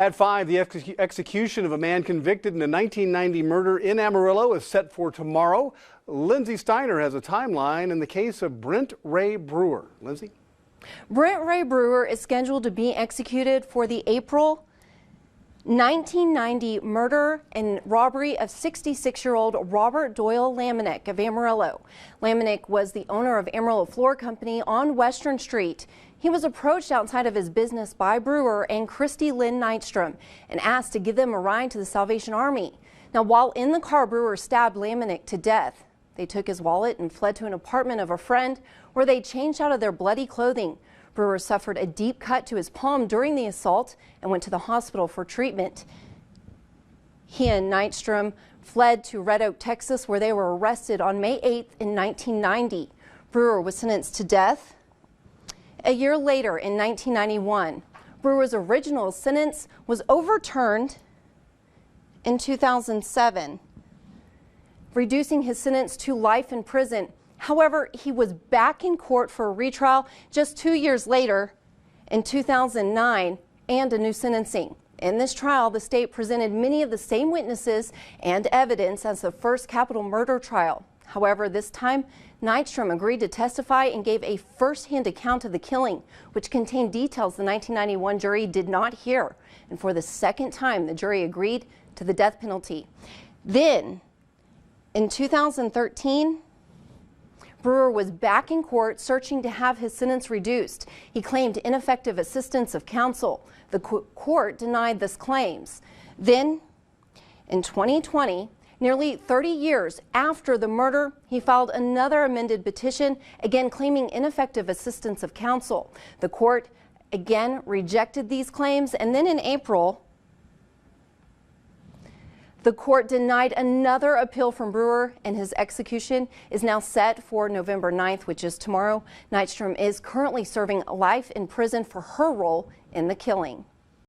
At 5, the execution of a man convicted in a 1990 murder in Amarillo is set for tomorrow. Lindsay Steiner has a timeline in the case of Brent Ray Brewer. Lindsay? Brent Ray Brewer is scheduled to be executed for the April 1990 murder and robbery of 66-year-old Robert Doyle Lamanick of Amarillo. Lamanick was the owner of Amarillo Floor Company on Western Street. He was approached outside of his business by Brewer and Christy Lynn Nystrom and asked to give them a ride to the Salvation Army. Now, while in the car, Brewer stabbed Lamanick to death. They took his wallet and fled to an apartment of a friend where they changed out of their bloody clothing. Brewer suffered a deep cut to his palm during the assault and went to the hospital for treatment. He and Nystrom fled to Red Oak, Texas, where they were arrested on May 8th in 1990. Brewer was sentenced to death. A year later, in 1991, Brewer's original sentence was overturned in 2007, reducing his sentence to life in prison. However, he was back in court for a retrial just 2 years later in 2009 and a new sentencing. In this trial, the state presented many of the same witnesses and evidence as the first capital murder trial. However, this time, Nystrom agreed to testify and gave a first-hand account of the killing, which contained details the 1991 jury did not hear. And for the second time, the jury agreed to the death penalty. Then, in 2013, Brewer was back in court searching to have his sentence reduced. He claimed ineffective assistance of counsel. The court denied this claims. Then, in 2020, nearly 30 years after the murder, he filed another amended petition, again claiming ineffective assistance of counsel. The court again rejected these claims, and then in April, the court denied another appeal from Brewer, and his execution is now set for November 9th, which is tomorrow. Nystrom is currently serving life in prison for her role in the killing.